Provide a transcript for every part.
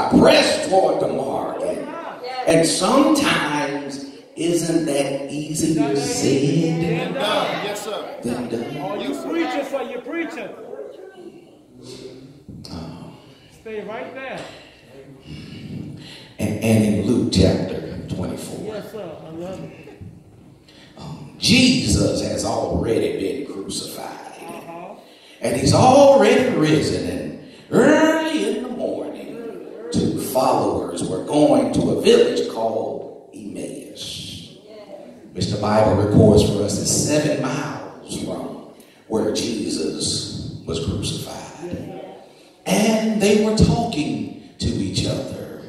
I press toward the mark. And sometimes, isn't that easier said Yes, sir. than done? Oh, you preaching for your preaching. Stay right there. And in Luke chapter 24, Yes, sir. I love it. Jesus has already been crucified. And he's already risen. And early in the morning, 2 followers were going to a village called Emmaus, which the Bible records for us is 7 miles from where Jesus was crucified. And they were talking to each other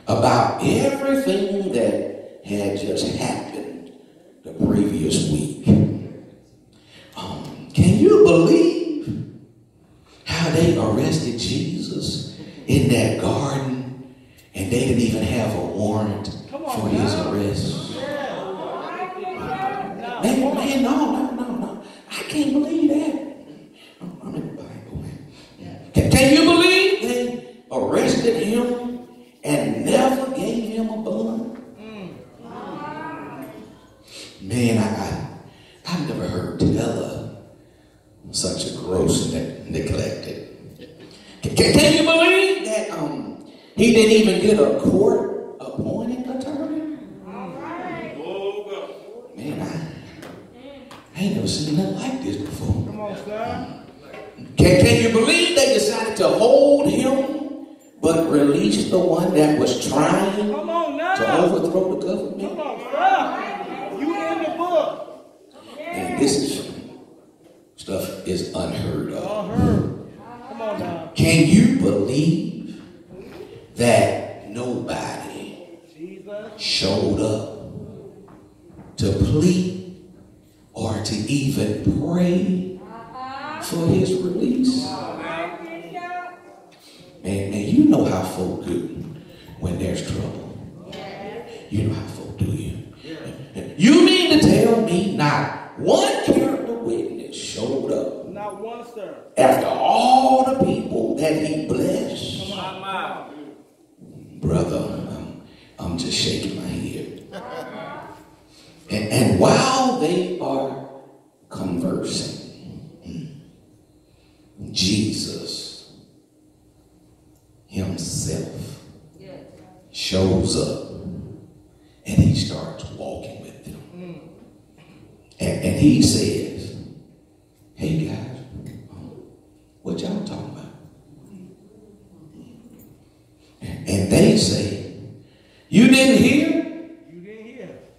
about everything that had just happened the previous week. Can you believe how they arrested Jesus in that garden and they didn't even have a warrant for his arrest? Man, no. I can't believe that. I'm in the Bible, man. Can you believe they arrested him and never gave him a bond? Man, I've never heard tell of such a gross neglected. Can you believe that he didn't even get a court-appointed attorney? Man, I ain't never seen nothing like this before. Come on, sir. Can you believe they decided to hold him but release the one that was trying to overthrow the government? Come on, sir. You in the book. And this stuff is unheard of. Come on now. Can you believe that nobody showed up to plead or to even pray for his release? Man, you know how folk do when there's trouble. You know how folk do you. You mean to tell me not one character witness showed up? Not one, sir. After all the people that he blessed? Come on. Brother, I'm just shaking my head. And while they are conversing, Jesus himself shows up and he starts walking with them. And he says, hey guys, what y'all talking about? And they say, you didn't hear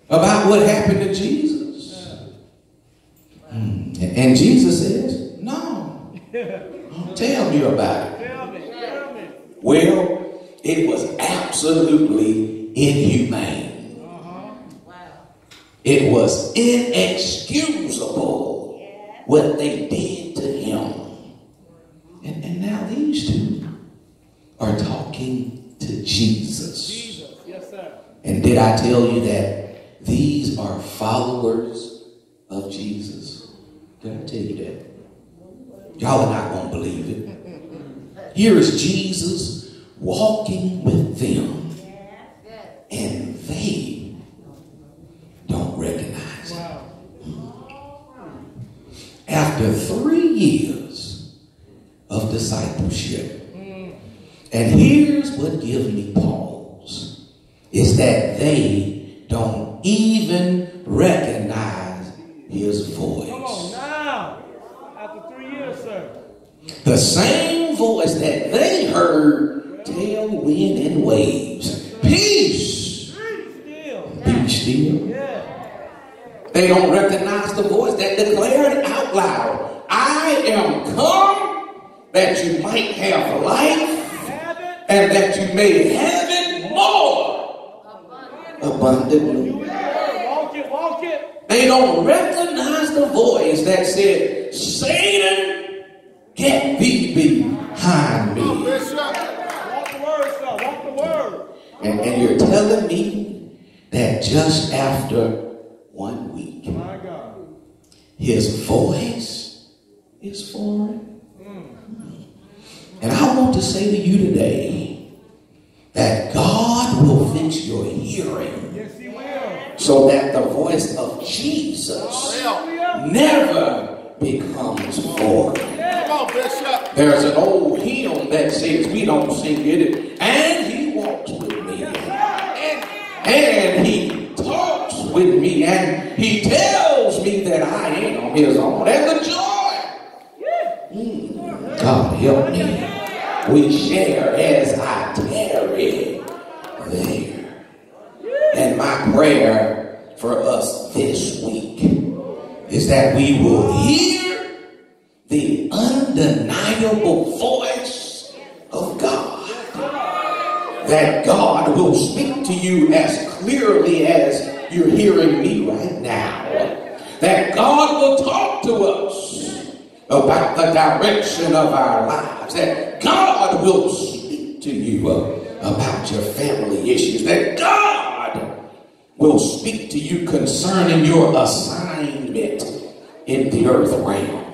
about what happened to Jesus? And Jesus says, no. Tell me about it. Tell me. Well, it was absolutely inhumane. It was inexcusable what they did to him. And now these two are talking to Jesus. Yes, sir. And did I tell you that these are followers of Jesus? Did I tell you that? Y'all are not going to believe it. Here is Jesus walking with them. And they don't recognize him. After 3 years of discipleship, and here's what gives me pause, is that they don't even recognize his voice. Come on now. After 3 years, sir. The same voice that they heard tell wind and waves, peace, be still. They don't recognize the voice that declared out loud, I am come that you might have life and that you may have it more abundantly. Walk it. They don't recognize the voice that said, Satan, get thee behind me. Walk the word, sir. Walk the word. And you're telling me that just after 1 week, My God. his voice is foreign? And I want to say to you today that God will fix your hearing. Yes, he will. So that the voice of Jesus never becomes void. Come on, Bishop. There's an old hymn that says, we don't sing it, and he walks with me, and he talks with me, and he tells me that I am his own, and the joy. God help me. We share as I tarry there. And my prayer for us this week is that we will hear the undeniable voice of God. That God will speak to you as clearly as you're hearing me right now. That God will talk to us about the direction of our lives. That God will speak to you about your family issues. That God will speak to you concerning your assignment in the earth realm.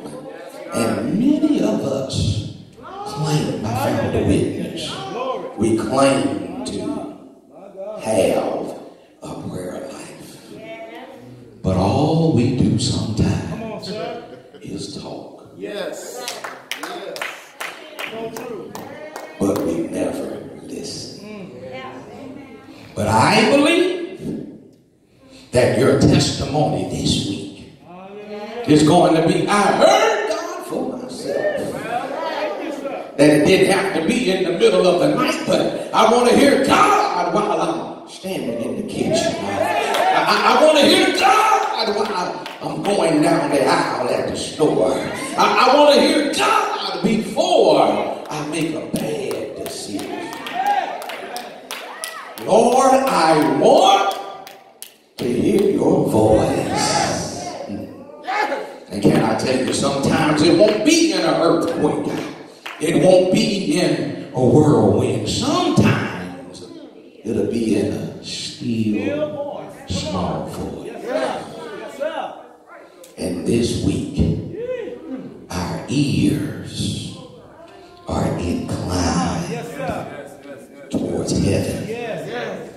And many of us claim, I found a witness, we claim to have a prayer life. But all we do sometimes is talk. Yes. Yes. So true. But we never listen. But I believe that your testimony this week is going to be, I heard God for myself. That it didn't have to be in the middle of the night, but I want to hear God while I'm standing in the kitchen. I want to hear God while I'm going down the aisle at the store. I want to hear God before I make a bad decision. Lord, I want to hear your voice. And can I tell you, sometimes it won't be in an earthquake. It won't be in a whirlwind. Sometimes it'll be in a still, small voice. Yes, sir. And this week, our ears are inclined Yes, sir. towards heaven. Yes, yes.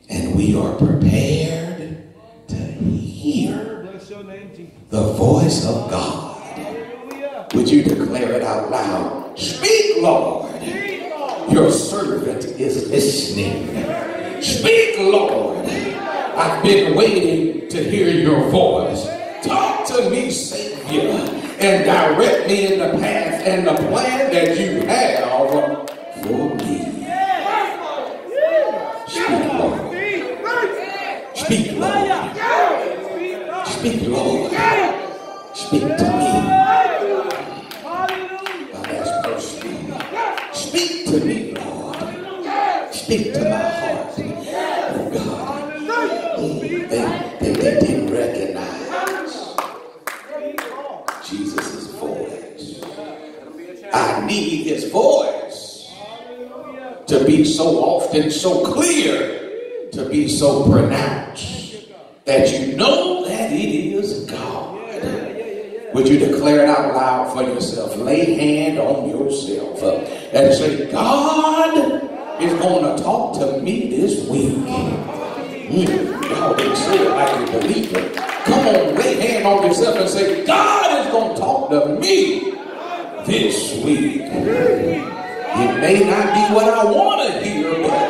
And we are prepared to hear Bless your name, Jesus. the voice of God. Hallelujah. Would you declare it out loud? Speak, Lord. Your servant is listening. Speak, Lord. I've been waiting to hear your voice. Talk to me, Savior, and direct me in the path and the plan that you have for me. Speak, Lord. Speak, Lord. Speak, Lord. Speak to me. God has mercy. Speak to me, Lord. Speak to my heart. Oh God. They didn't recognize Jesus' voice. I need his voice to be so often, so clear, to be so pronounced that you know that it is God. Would you declare it out loud for yourself? Lay hand on yourself and say, God is going to talk to me this week. Y'all didn't say it like you believe it. Come on, lay hand on yourself and say, God is going to talk to me this week. It may not be what I want to hear, but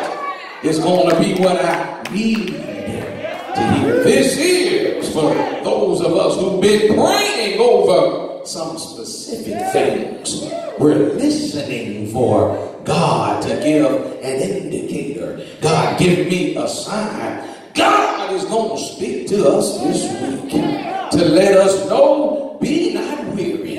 it's going to be what I need to hear. This is for those of us who've been praying over some specific things. We're listening for God to give an indicator. God, give me a sign. God is going to speak to us this week to let us know, be not weary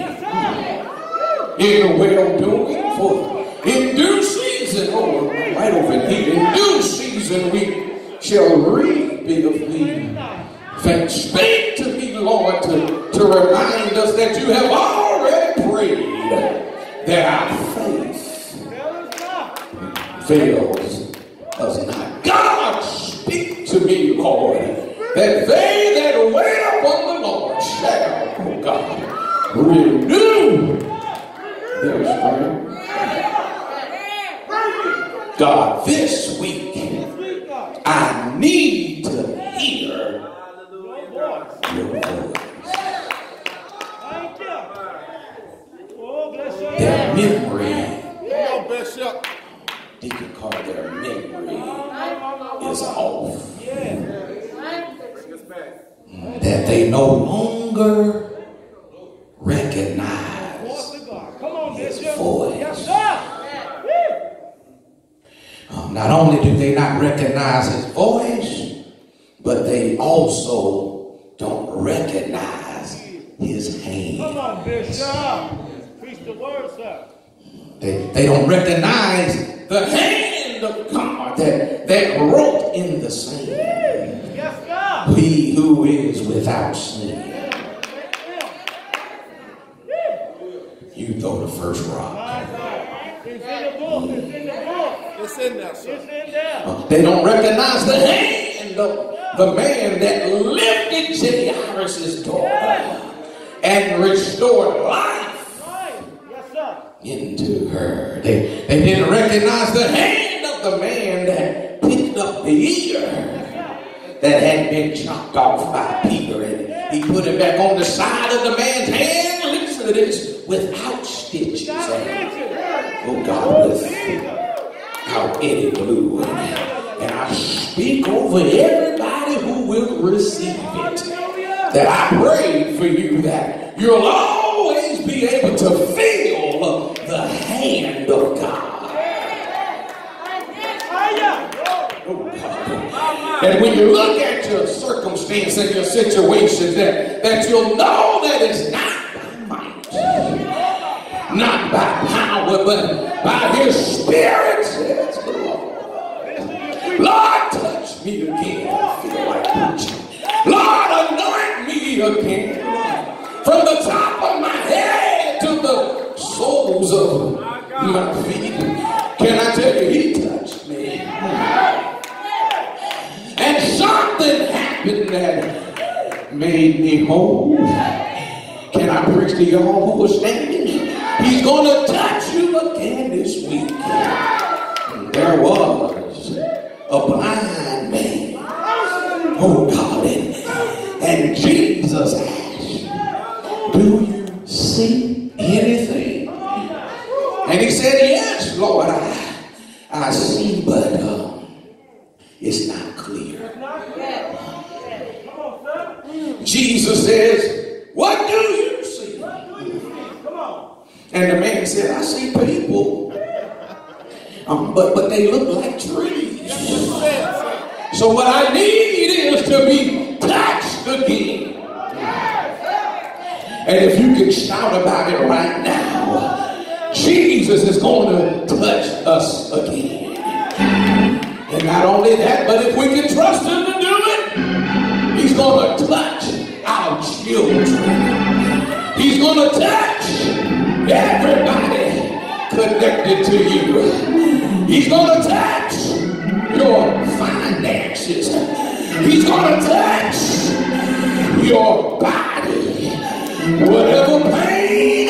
in the well-doing, for in due season, right over here, in due season we shall reap if we faint. Speak to me, Lord, to remind us that you have already prayed that our faith fails us not. God, speak to me, Lord, that they that wait upon the Lord shall, oh God, renew their strength. God, this week, I need to hear your voice. Their memory, Deacon Carter, their memory is off. That they no longer recognize his voice. Not only do they not recognize his voice, but they also don't recognize his hand. Come on, Bishop. Preach the word, sir. They don't recognize the hand of God that wrote in the sand. Yes, God. He who is without sin. You throw the first rock. It's in the book. It's in the book. It's in there, sir. It's in there. They don't recognize the hand of the man that lifted Jairus' daughter and restored life Yes, sir. into her. They didn't recognize the hand of the man that picked up the ear that had been chopped off by Peter, and he put it back on the side of the man's hand. Listen to this, without stitches. Oh God, without any glue. And I speak over everybody who will receive it, that I pray for you that you'll always be able to feel the hand of God. And when you look at your circumstance and your situations, that you'll know that it's not by might, not by power, but by his Spirit, says the Lord. Lord, touch me again. I feel like preaching. Lord, anoint me again. From the top of my head to the soles of my feet. Can I tell you, he touched me. And something happened that made me whole. Can I preach to y'all who are standing? He's going to touch you again this week. There was a blind man. Oh God. And Jesus asked, do you see anything? And he said, yes, Lord, I see, but it's not clear. Jesus says, what do you see? And the man said, I see people, but they look like trees. So what I need is to be touched again. And if you can shout about it right now, Jesus is going to touch us again. And not only that, but if we can trust him to do it, he's going to touch our children. He's going to touch everybody connected to you. He's going to touch your finances. He's going to touch your body. Whatever pain,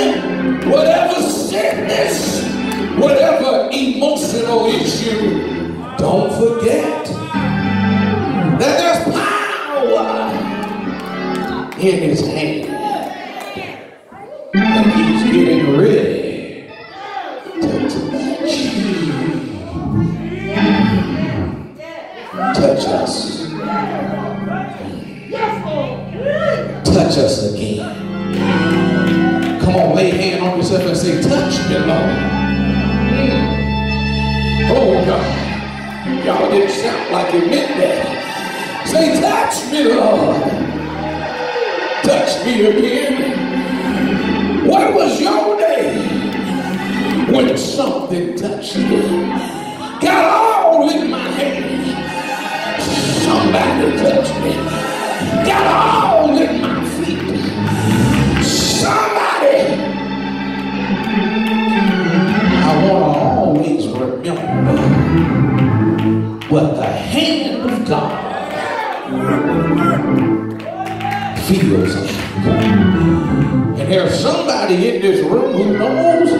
whatever sickness, whatever emotional issue, don't forget that there's power in his hand. And he's getting ready to touch us. Touch us again. Come on, lay a hand on yourself and say, touch me, Lord. Oh God, y'all didn't sound like you meant that. Say, touch me, Lord. Touch me again. What was your name when something touched you? Got all in my hand. Somebody touched me. Got all in my feet. Somebody. I want to always remember what the hand of God feels like. And there's somebody in this room who knows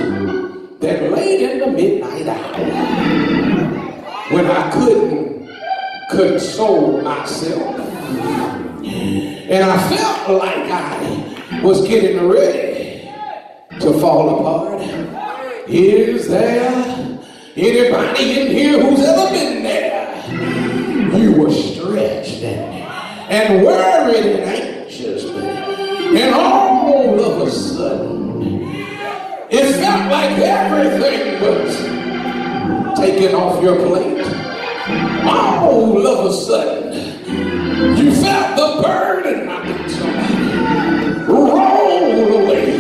that late in the midnight hour, when I couldn't console myself. And I felt like I was getting ready to fall apart. Is there anybody in here who's ever been there? You were stretched and worried and anxious, and all of a sudden it felt like everything was taken off your plate. All of a sudden you felt the burden of somebody roll away,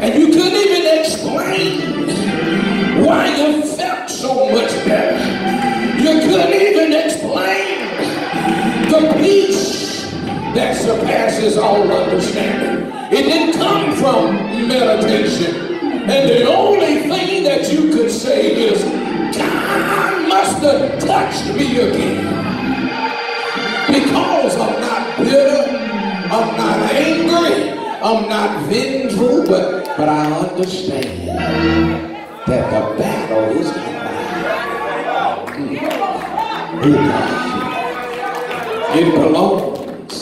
and you couldn't even explain why you felt so much better. You couldn't even explain the peace that surpasses all understanding. It didn't come from meditation, and the only thing that you could say is, God must have touched me again. Because I'm not bitter, I'm not angry, I'm not vengeful, but I understand that the battle is not mine. It belongs.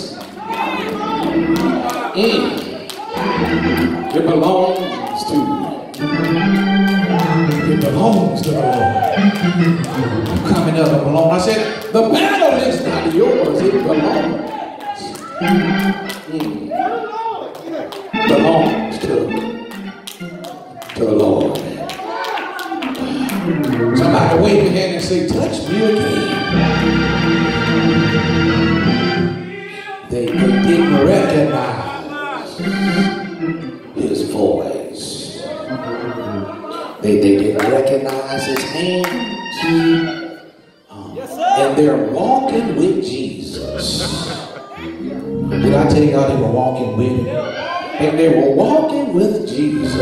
It belongs to. It belongs to the Lord. Coming up along, I said, the battle is not yours, it belongs. Belongs to the Lord. Somebody wave your hand and say, touch me again. They didn't recognize his voice. They didn't recognize his hands. And they're walking with Jesus. Did I tell y'all they were walking with him? And they were walking with Jesus.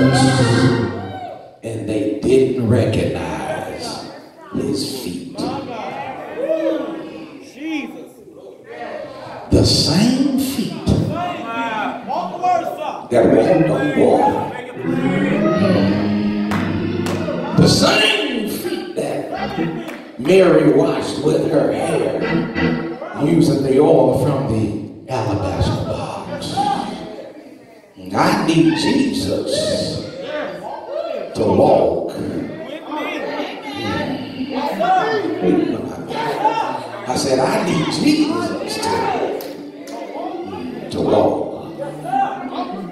And they didn't recognize his feet. The same feet that walked on water. The same feet that Mary washed with her hair using the oil from the alabaster box. I need Jesus to walk. I said, I need Jesus to walk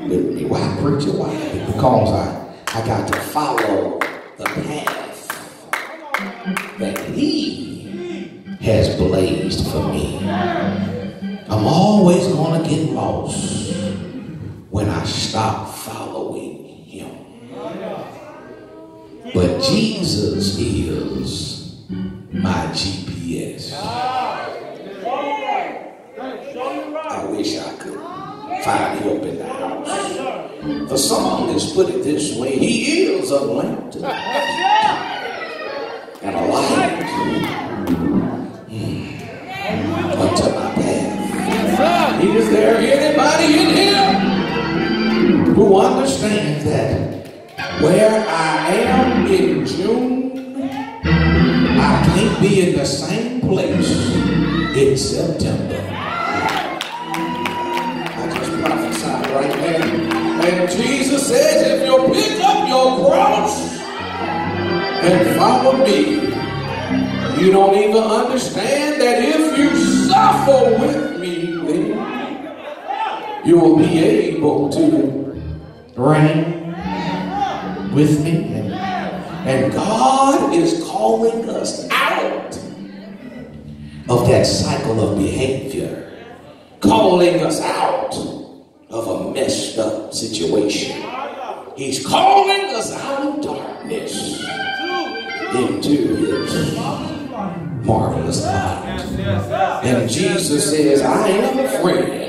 with me. Why, preacher? Why? Because I got to follow the path that he has blazed for me. I'm always going to get lost when I stop following him. But Jesus is my GPS. I wish I could find help in the house. The psalmist put it this way: he is a lamp to the and a light unto my path. Is there anybody in here who understands that where I am in June, I can't be in the same place in September? I just prophesied right there. And Jesus says, if you pick up your cross and follow me, you don't even understand that if you suffer with me, then you will be able to reign with me. And God is calling us out of that cycle of behavior, calling us out of a messed up situation. He's calling us out of darkness into his marvelous light. And Jesus says, I am a friend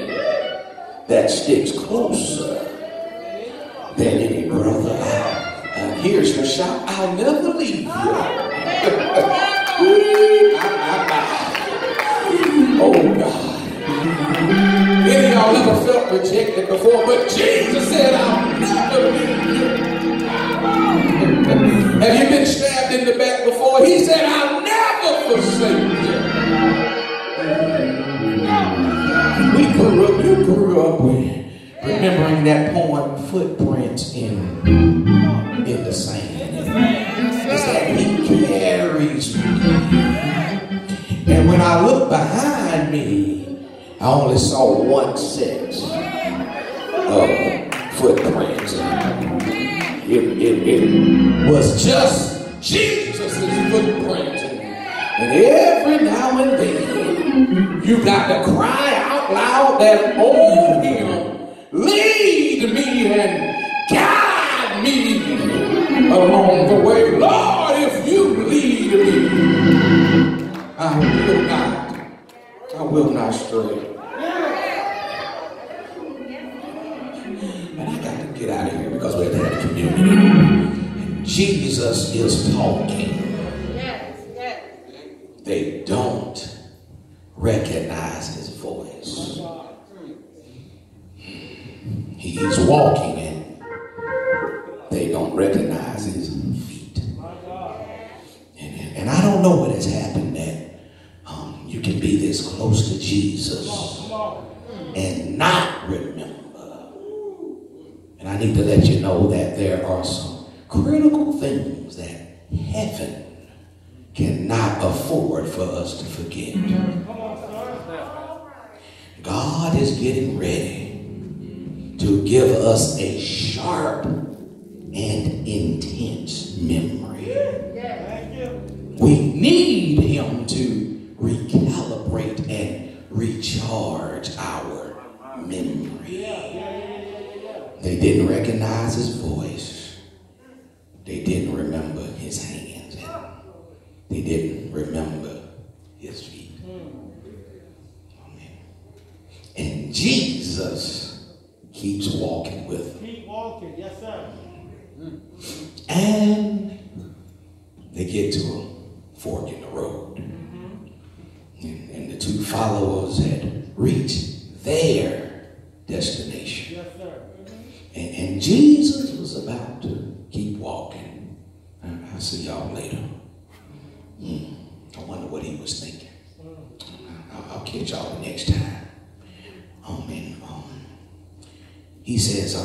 that sticks closer than any brother. Here's your shout: I'll never leave you. Oh God. Any of y'all ever felt rejected before? But Jesus said, I'll never leave you. Have you been stabbed in the back before? He said, I'll never You grew up with remembering that poem, Footprints in the Sand. It's that he carries me. And when I look behind me, I only saw one set of footprints. It was just Jesus' footprints. And every now and then, you got to cry out loud that, oh, him, lead me and guide me along the way. Lord, if you lead me, I will not stray. And I got to get out of here because we have to have community. Jesus is talking. They don't recognize his voice. He's walking and they don't recognize his feet. And I don't know what has happened that you can be this close to Jesus and not remember. And I need to let you know that there are some critical things that heaven cannot afford for us to forget. God is getting ready to give us a sharp and intense memory. We need him to recalibrate and recharge our memory. They didn't recognize his voice. They didn't remember his hands. They didn't remember his feet. Amen. And Jesus keeps walking with them. Keep walking, yes, sir. And they get to a fork in the road. And the two followers had reached their destination. Yes, sir. And Jesus was about to keep walking. I'll see y'all later. I wonder what he was thinking. I'll catch y'all the next time. He says,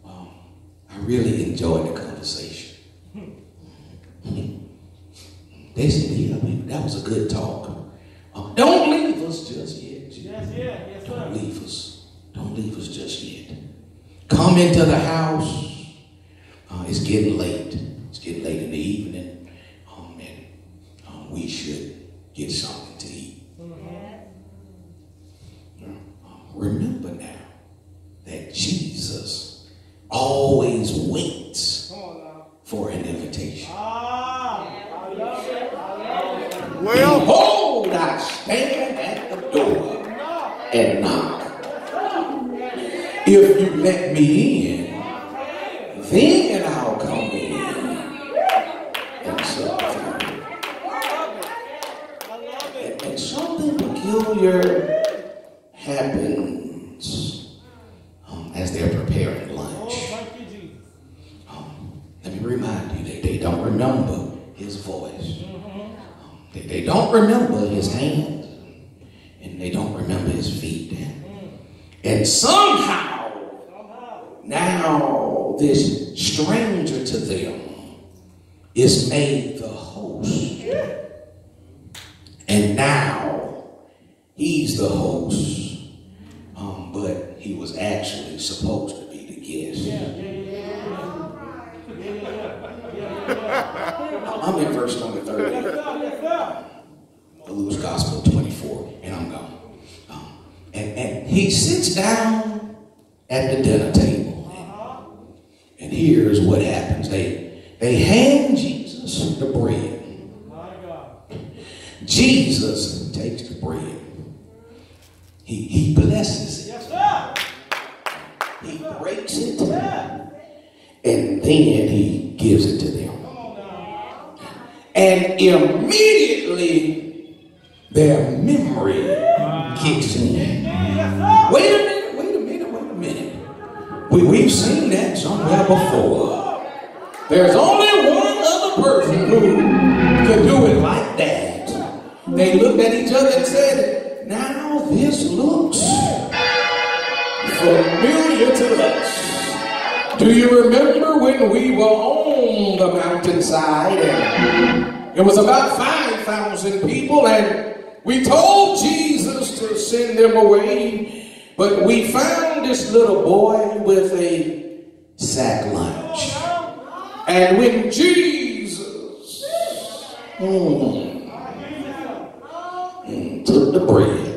I really enjoyed the conversation. They said, yeah, that was a good talk. Don't leave us just yet. Yes, sir. Don't leave us just yet. Come into the house. It's getting late. It's getting late in the evening. We should get something to eat. Remember now that Jesus always waits for an invitation. Well, behold, I stand at the door and knock. If you let me in, then I'll come in and sup with you. And something peculiar happens as they're preparing lunch. Let me remind you, they don't remember his voice. They don't remember his hands. And they don't remember his feet. And somehow, now this stranger to them is made the host. And now he's the host. But he was actually supposed to be the guest. I'm in verse number 30. Luke's Gospel 24, and I'm gone. And he sits down at the dinner table. And here's what happens. They hand Jesus the bread. Jesus takes the bread. He blesses it. He breaks it. And then he gives it to them. And immediately their memory kicks in. Wait a minute. We've seen that somewhere before. There's only one other person who could do it like that. They looked at each other and said, now this looks Jesus. Do you remember when we were on the mountainside and it was about 5,000 people and we told Jesus to send them away, but we found this little boy with a sack lunch. And when Jesus took the bread,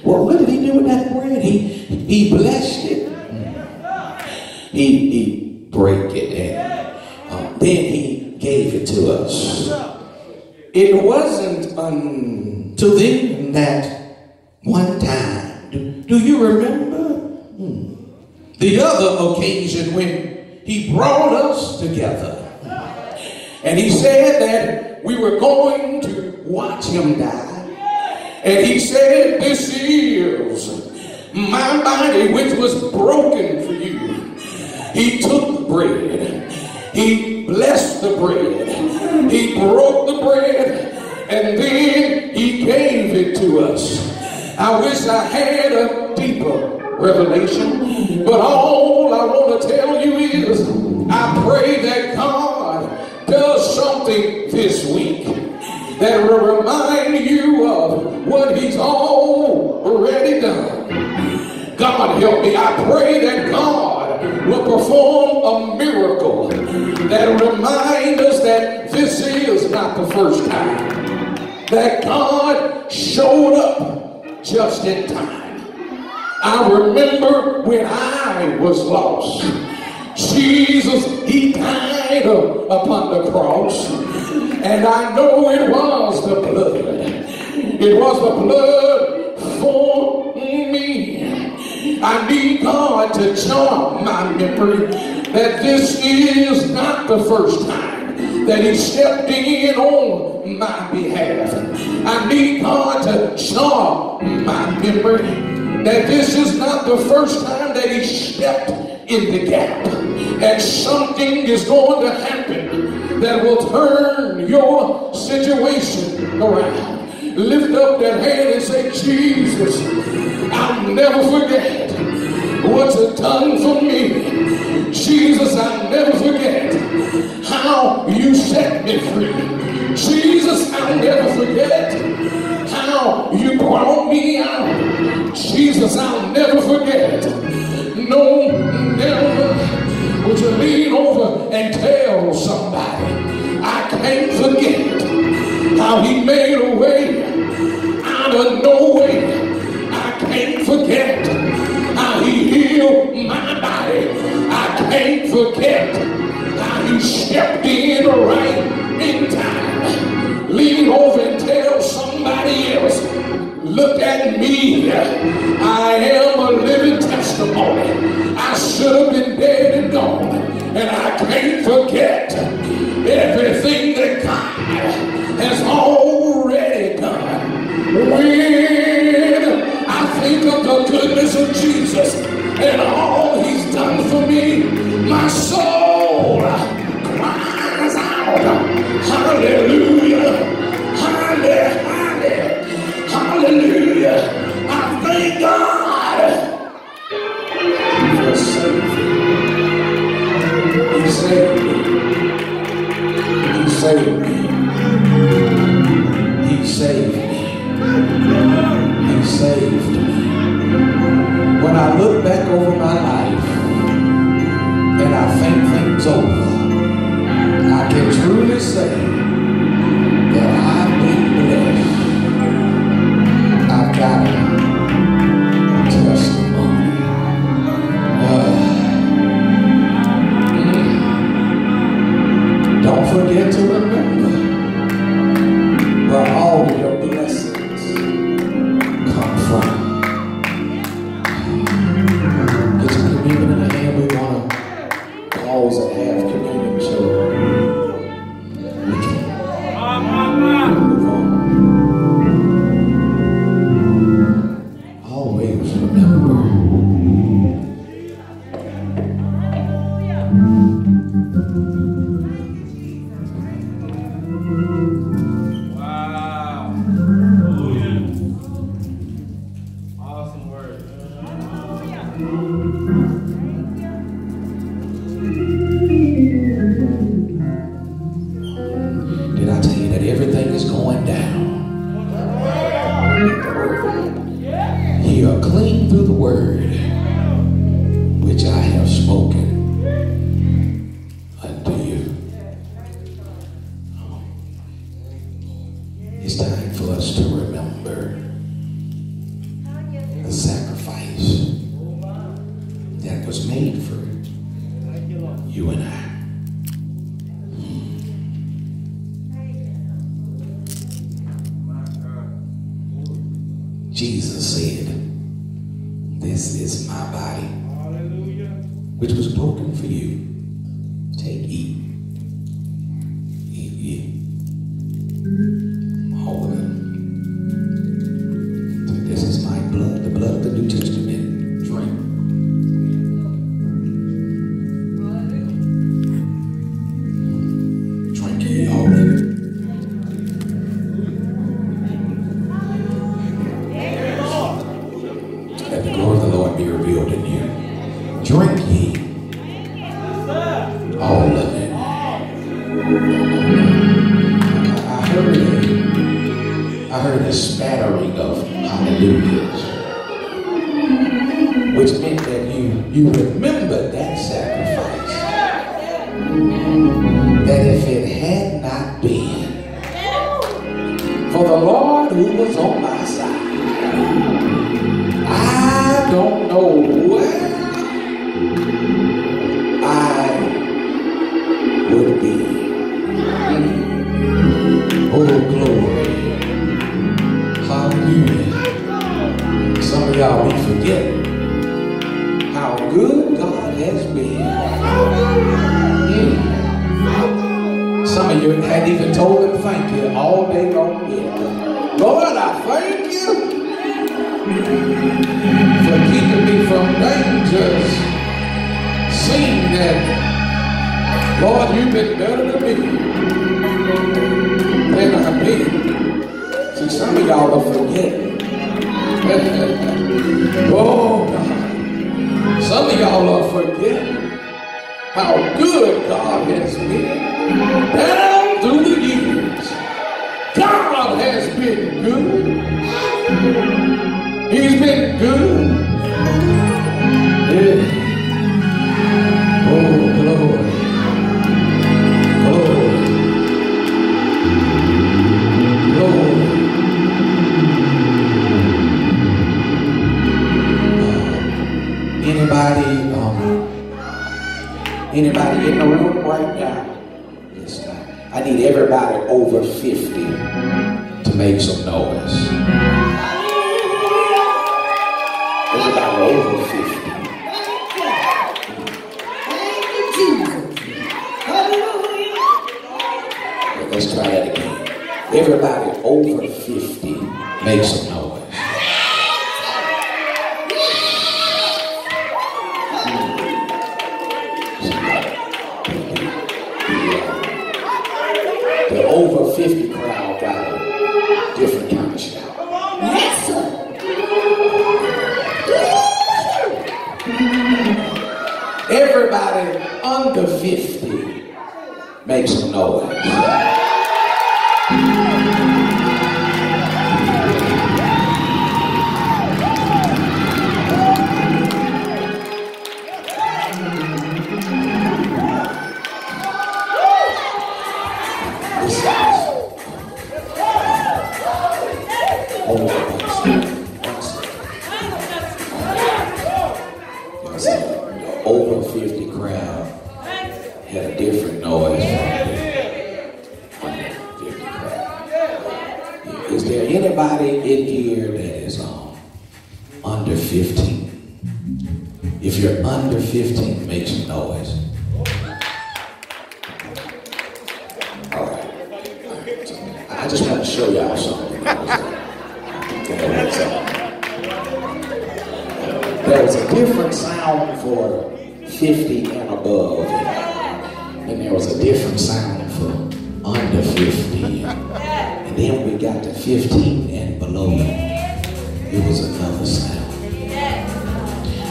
well, what did he do with that bread? He blessed it. He broke it and then he gave it to us. It wasn't until then that one time, do you remember? The other occasion when he brought us together and he said that we were going to watch him die. And he said, this is my body which was broken for you. He took the bread. He blessed the bread. He broke the bread. And then he gave it to us. I wish I had a deeper revelation. But all I want to tell you is, I pray that God does something this week that will remind you of what he's already done. God help me. I pray that God will perform a miracle that will remind us that this is not the first time that God showed up just in time. I remember when I was lost, Jesus, he died upon the cross. And I know it was the blood. It was the blood for me. I need God to jog my memory that this is not the first time that he stepped in on my behalf. I need God to jog my memory that this is not the first time that he stepped in the gap. And something is going to happen that will turn your situation around. Lift up that hand and say, Jesus, I'll never forget what you've done for me. Jesus, I'll never forget how you set me free. Jesus, I'll never forget how you brought me out. Jesus, I'll never forget. No, never. Would you lean over and tell somebody, I can't forget how he made a way out of no way. I can't forget how he healed my body. I can't forget how he stepped in right in time. Lean over and tell somebody else, look at me. I am a living testimony. I should have been dead and gone. And I can't forget everything that God has already done. When I think of the goodness of Jesus and all he's done for me, my soul cries out, hallelujah, hallelujah, hallelujah. I thank God for saving. He saved me. He saved me. He saved me. He saved me. When I look back over my life and I think things over, I can truly say that I've been blessed. I've got a testimony. Don't forget to remember where all of your blessings come from. Get your communion in the hand. We want to pause and have communion so we can move on. Always remember. Wow. It's time for us to remember the sacrifice that was made for you and I. Jesus said, "This is my body, which was broken for you. Take, eat. Eat. All of it. This is my blood, the blood of the New Testament. Drink." Drink ye all of it. Let the glory of the Lord be revealed in you. Drink ye all of it. I heard a spattering of hallelujahs, which meant that you remembered that sacrifice. That if it had not been for the Lord who was on my side, I don't know where I would be. Oh, glory. Hallelujah. Some of y'all be forgetting how good God has been. Some of you hadn't even told him thank you all day long yet. Lord, I thank you for keeping me from dangers. Seeing that, Lord, you've been better to me than I've been. See, some of y'all are forgetting. Oh, God. Some of y'all are forgetting how good God has been down through the years. God has been good. He's been good. Yeah. Oh, glory. Glory. Glory. Anybody in the room right now? Listen, I need everybody over 50 to make some noise. Everybody over 50. Let's try that again. Everybody over 50 make some noise. The over 50 crowd got a different kind of shout. Yes, sir. Everybody under 50 make some noise. Over 50 crowd had a different noise from the under 50 crowd. Is there anybody in here that is under 15? If you're under 15, make some noise. All right. I just want to show y'all something. There was a different sound for 50 and above, and there was a different sound for under 50, and then we got to 15 and below. It was another sound.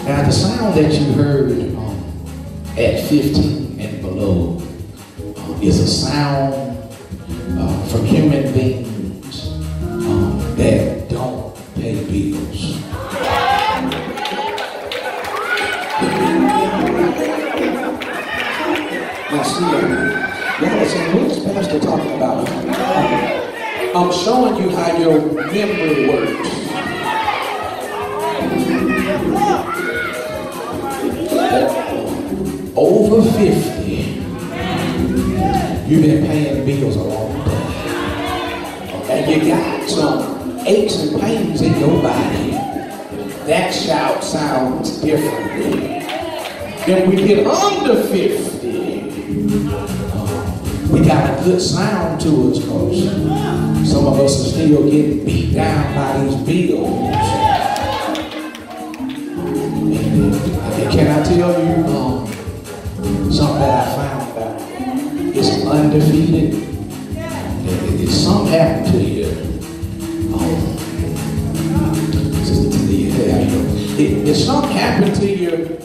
Now the sound that you heard at 15 and below is a sound from human beings that don't pay bills. Now see, y'all are saying, what is Pastor talking about? I'm showing you how your memory works. Over 50, you've been paying bills a long time. And you got some aches and pains in your body. That shout sounds differently. Then we get under 50, we got a good sound to us because some of us are still getting beat down by these bills. And can I tell you something that I found out? It's undefeated. If something happened to you, if something happened to you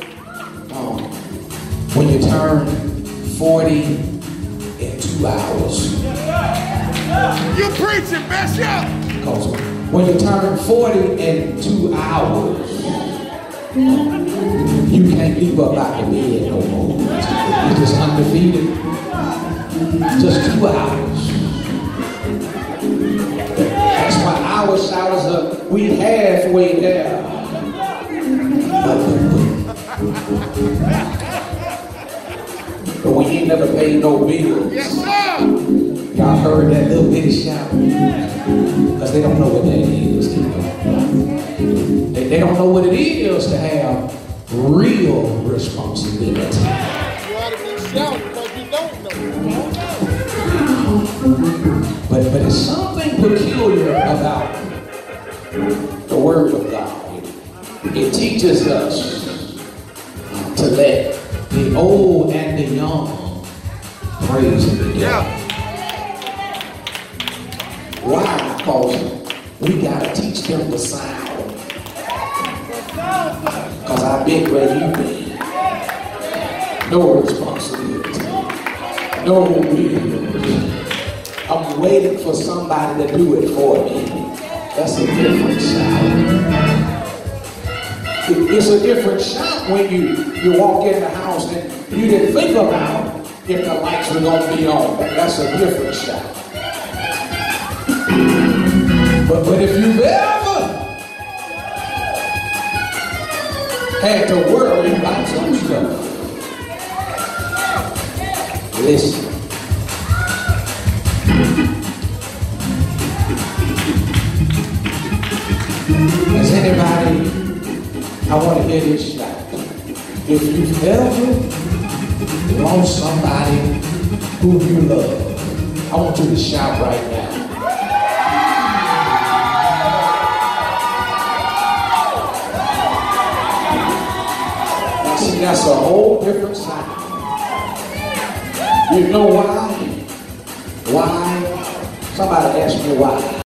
when you turn 40 in 2 hours. You preaching, Bishop! Because when you turn 40 in 2 hours, you can't leave up out the bed no more. You're just undefeated. Just 2 hours. That's why our shouters are, we halfway there. But we ain't never paid no bills. Yes, sir! Y'all heard that little bitty shout? Because they don't know what that is. They don't know what it is to have real responsibility. You ought to be shouting because you don't know. But it's something peculiar about the Word of God. It teaches us to let the old and the young praise Him together. Yeah. Why? Because we got to teach them the sound. Because I've been where you've been. No responsibility. No will. I'm waiting for somebody to do it for me. That's a different sound. It's a different shout when you walk in the house and you didn't think about if the lights were going to be on. That's a different shout. But if you've ever had to worry about some stuff, listen. Has anybody, I want to hear this shout. If you've ever lost somebody who you love, I want you to shout right now. Now see, that's a whole different sound. You know why? Why? Somebody asked me why.